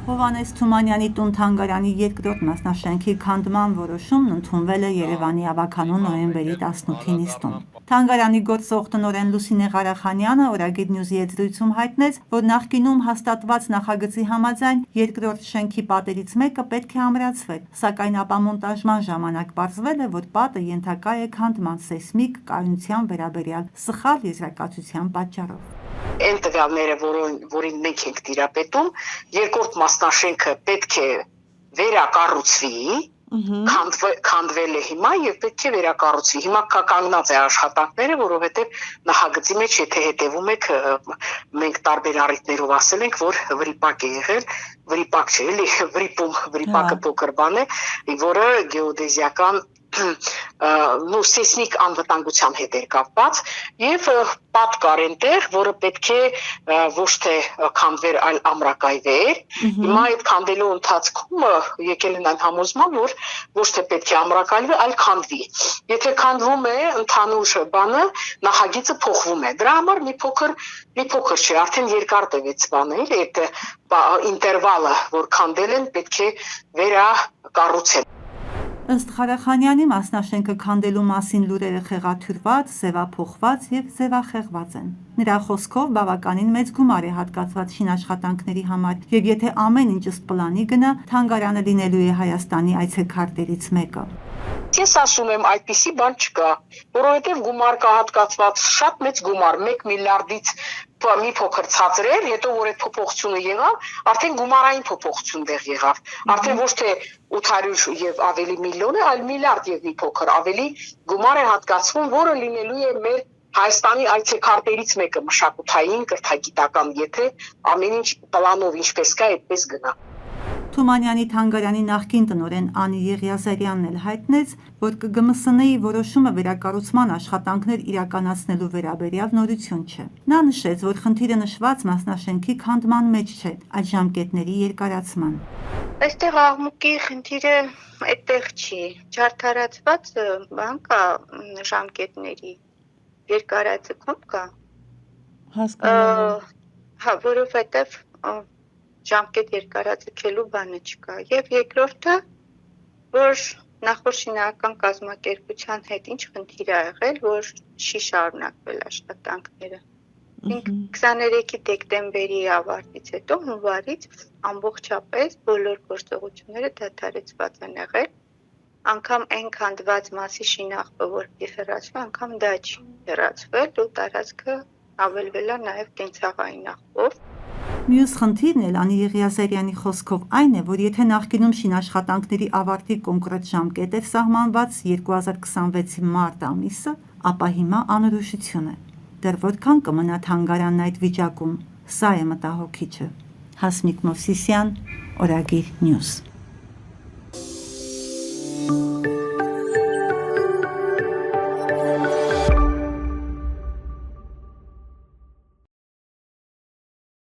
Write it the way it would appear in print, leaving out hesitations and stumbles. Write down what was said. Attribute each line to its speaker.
Speaker 1: Հովհաննես Թումանյանի տուն-թանգարանի երկրորդ մասնաշենքի քանդման որոշումն ընդունվել է Երևանի ավագանու նոյեմբերի 18-ի նիստում։ Թանգարանի գործող տնօրեն Լուսինե Ղարախանյանը Օրագիր Նյուզի հետ զրույցում հայտնեց, որ նախկինում հաստատված նախագծի համաձայն երկրորդ շենքի պատերից մեկը պետք է ամրացվեր, սակայն ապա մոնտաժման ժամանակ պարզվել է, որ պատը ենթակա է քանդման սեյսմիկ կայունության վերաբերյալ սխալ եզրակացության պատճառով։
Speaker 2: Այն տվյալները, որին մենք ենք տիրապետում, երկրորդ մասնաշենքը պետք է վերակառուցվի, քանդվել է հիմա եւ պետք է վերակառուցվի։ Հիմա կանգնած է աշխատանքները, որովհետեւ նախագծի մեջ, եթե հետեւում եք, մենք տարբեր առիթներով ասել ենք, որ վրիպակ է եղել, վրիպակ չէ, էլի վրիպակը փոքր բան է, որը գեոդեզիական սեյսմիկ անվտանգության հետ էր կապված եւ պատ կար այնտեղ, որը պետք է ոչ թե քանդվեր, այլ ամրակայվեր։ Հիմա այդ քանդելու ընթացքում եկել են այն համոզման, որ ոչ թե պետք է ամրակայվի, այլ քանդվի։ Եթե քանդվում է ընդհանուր բանը, նախագիծը փոխվում է։ Դրա համար մի փոքր չէ, արդեն երկար տևեց բանը, այդ ինտերվալը, որ քանդել են, պետք է վերակառուցել։
Speaker 1: Ըստ Ղարախանյանի մասնաշենքը քանդելու մասին լուրերը խեղաթյուրված, ձևափոխված եւ ձևախեղված են։ Նրա խոսքով բավականին մեծ գումար է հատկացված շինաշխատանքների համար եւ եթե ամեն ինչ ըստ պլանի գնա, թանգարանը լինելու է Հայաստանի այցեքարտերից մեկը։
Speaker 2: Ես ասում եմ, այդպիսի բան չկա, որովհետև գումար կա հատկացված, շատ մեծ գումար, 1 միլիարդից մի փոքր ցածր էր, հետո որ այդ փոփոխությունը եղավ, արդեն գումարային փոփոխություն դեղ եղավ, արդեն ոչ թե 800 եւ ավելի միլիոն է, այլ միլիարդ եւ մի փոքր ավելի գումար է հատկացվում, որը լինելու է մեր Հայաստանի այցեքարտերից մեկը մշակութային, կրթագիտական, եթե ամեն ինչ պլանով ինչպես կա, այդպես գնա։
Speaker 1: Թումանյանի թանգարանի նախկին տնօրեն Անի Եղիազարյանն էլ հայտնեց, որ ԿԳՄՍՆ-ի որոշումը վերակառուցման աշխատանքներ իրականացնելու վերաբերյալ նորություն չէ։ Նա նշեց, որ խնդիրը նշված մասնաշենքի քանդման մեջ չէ, այլ ժամկետների երկարացման։
Speaker 3: Այստեղ աղմուկի խնդիրը այդտեղ չի, ջարդարացված բան կա ժամկետների երկարացում կա։
Speaker 1: Հասկանալի։
Speaker 3: Հա, որովհետև ժամկետ երկարաձգելու բանը չկա։ Եվ երկրորդը, որ նախորդ շինարարական կազմակերպության հետ ինչ խնդիր ա եղել, որ չի շարունակվել աշխատանքները։ 23 դեկտեմբերի ավարտից հետո հունվարից ամբողջապես բոլոր գործողությունները դադարեցված են եղել։ Անգամ այն քանդված մասի շինաղբը, որ հեռացվել, անգամ դա չի հեռացվել, ու տարածքը ավելվել է նաև կենցաղային աղբով։
Speaker 1: Մյուս խնդիրն էլ Անի Եղիազարյանի խոսքով այն է, որ եթե նախկինում շինաշխատանքների ավարտի կոնկրետ ժամկետ էր սահմանված 2026-ի մարտ ամիսը, ապա հիմա անորոշություն է։ Դեռ որքան կմնա թանգարանն այդ վիճակում, սա է մտահոգիչը։ Հասմիկ Մովսիսյան, Օրագիր Նյուզ։